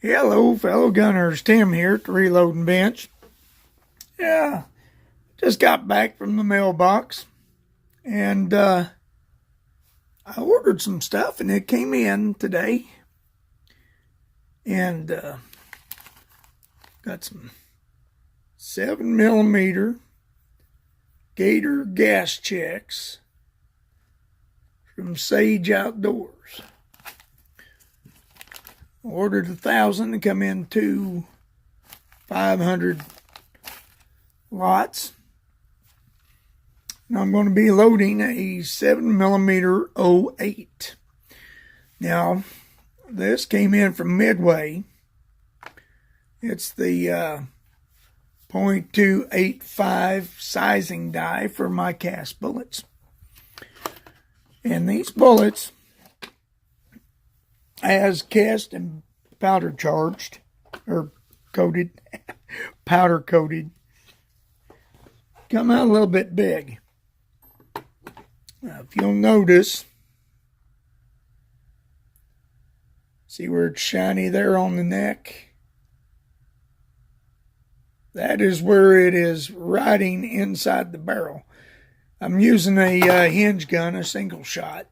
Hello, fellow gunners. Tim here at the Reloading Bench. Yeah, just got back from the mailbox, and I ordered some stuff, and it came in today. And got some 7mm Gator gas checks from Sage Outdoors. Ordered 1,000 to come in 500 lots. And I'm going to be loading a 7mm-08. Now, this came in from Midway. It's the .285 sizing die for my cast bullets. And these bullets, as cast and powder charged, or coated, powder coated, come out a little bit big. Now, if you'll notice, see where it's shiny there on the neck? That is where it is riding inside the barrel. I'm using a hinge gun, a single shot,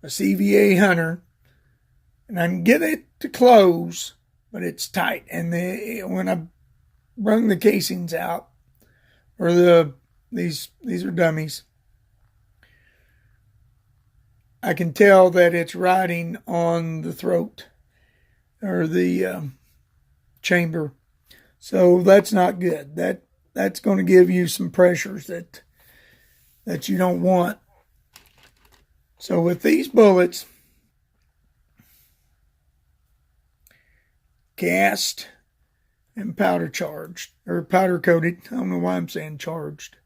a CVA Hunter, and I can get it to close, but it's tight. And when I wrung the casings out, or these are dummies, I can tell that it's riding on the throat or the chamber. So that's not good. That's going to give you some pressures that you don't want. So with these bullets, cast and powder charged, or powder coated, I don't know why I'm saying charged,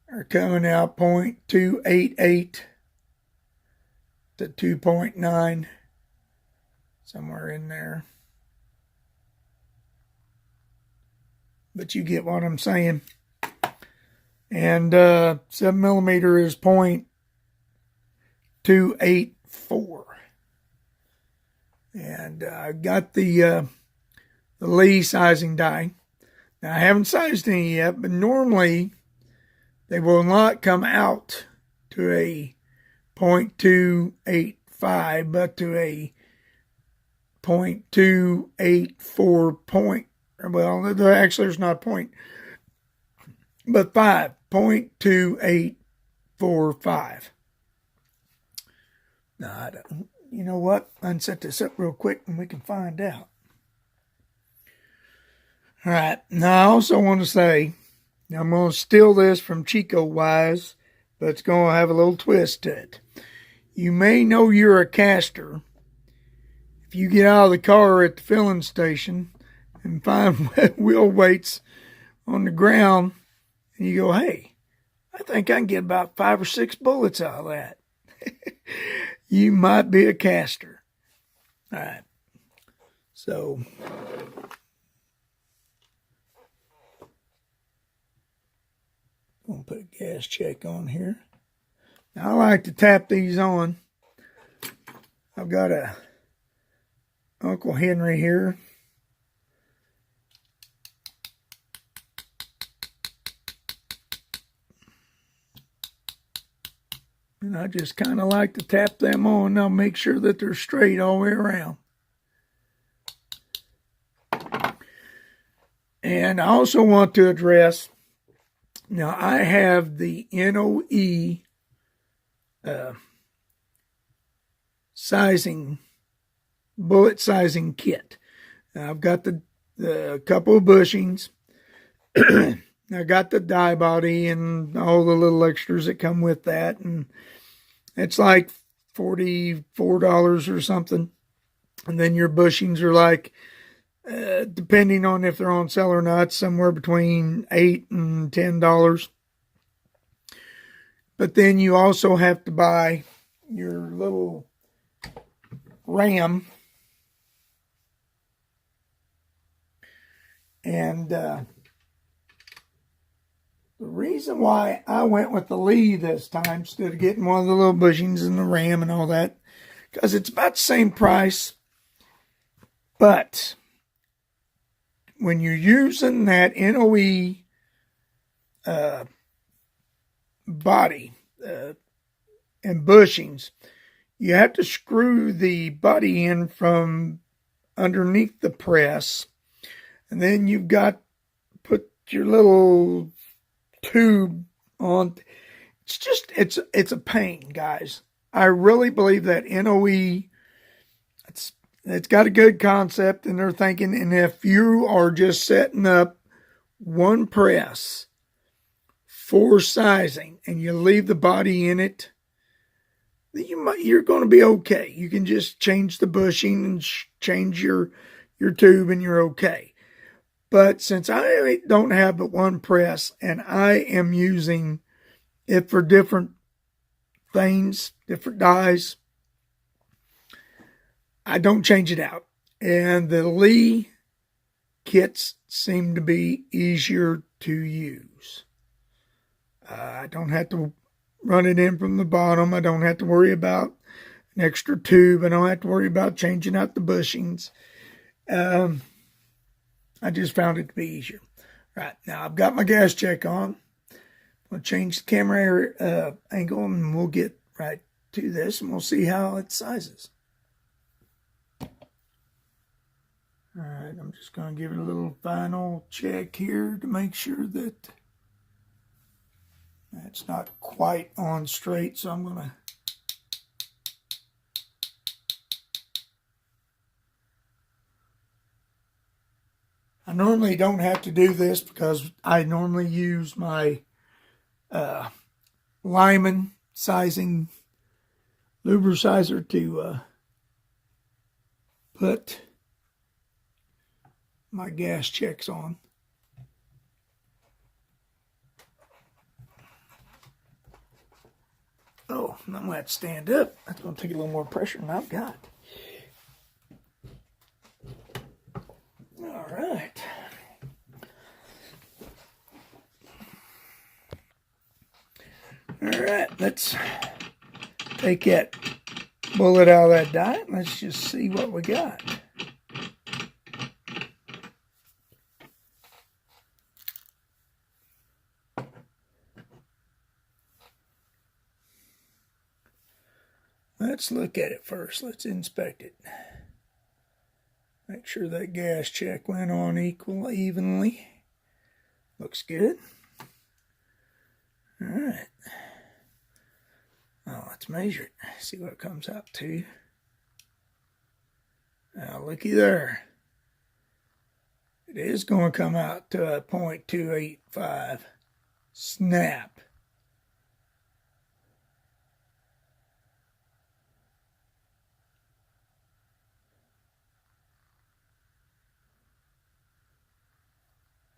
are coming out .288 to 2.9, somewhere in there. But you get what I'm saying. And 7mm is .284. And I got the Lee sizing die. Now, I haven't sized any yet, but normally they will not come out to a .285, but to a .284 well, actually there's not a point, but 5.2845. Now, you know what? I'll set this up real quick and we can find out. All right. Now, I also want to say, I'm going to steal this from Chico Wise, but it's going to have a little twist to it. You may know you're a caster if you get out of the car at the filling station and find wheel weights on the ground, and you go, hey, I think I can get about 5 or 6 bullets out of that. You might be a caster. All right. So, I'm going to put a gas check on here. Now, I like to tap these on. I've got a Uncle Henry here. And I just kind of like to tap them on. I'll make sure that they're straight all the way around. And I also want to address, now I have the NOE sizing, bullet sizing kit. Now I've got the couple of bushings. I got the die body and all the little extras that come with that. And it's like $44 or something. And then your bushings are like, depending on if they're on sale or not, somewhere between $8 and $10. But then you also have to buy your little ram. And The reason why I went with the Lee this time instead of getting one of the little bushings and the Ram and all that, because it's about the same price, but when you're using that NOE body and bushings, you have to screw the body in from underneath the press, and then you've got to put your little tube on. It's a pain, guys. I really believe that NOE, it's got a good concept, and they're thinking, and if you are just setting up one press for sizing and you leave the body in it, you're going to be okay. You can just change the bushing and change your tube, and you're okay. But since I don't have but one press, and I am using it for different things, different dies, I don't change it out. And the Lee kits seem to be easier to use. I don't have to run it in from the bottom. I don't have to worry about an extra tube. I don't have to worry about changing out the bushings. I just found it to be easier. Right, now I've got my gas check on. I'm going to change the camera angle, and we'll get right to this, and we'll see how it sizes. All right, I'm just going to give it a little final check here to make sure that that's not quite on straight, so I'm going to I normally don't have to do this because I normally use my Lyman sizing lubricizer to put my gas checks on. Oh, I'm going to have to stand up. That's going to take a little more pressure than I've got. All right. All right, let's take that bullet out of that die. Let's just see what we got. Let's look at it first. Let's inspect it. Make sure that gas check went on evenly. Looks good. All right. Now let's measure it. See what it comes out to. Now looky there. It is going to come out to a .285 snap.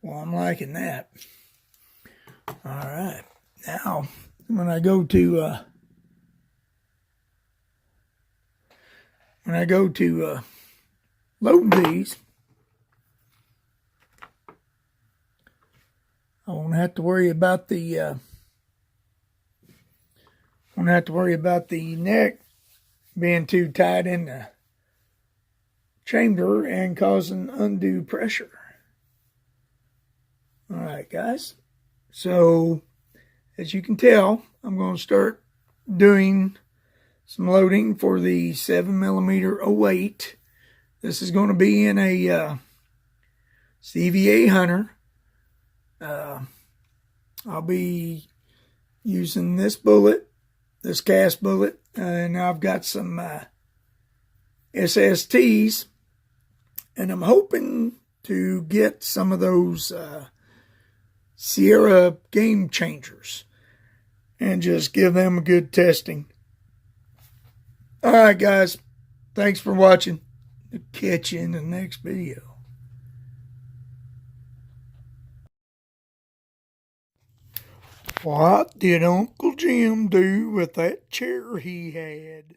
Well, I'm liking that. All right. Now, when I go to loading these, I won't have to worry about the neck being too tight in the chamber and causing undue pressure. All right, guys. So, as you can tell, I'm going to start doing some loading for the 7mm-08. This is going to be in a CVA Hunter. I'll be using this bullet, this cast bullet, and I've got some SSTs, and I'm hoping to get some of those Sierra Game Changers and just give them a good testing. All right, guys. Thanks for watching. I'll catch you in the next video. What did Uncle Jim do with that chair he had?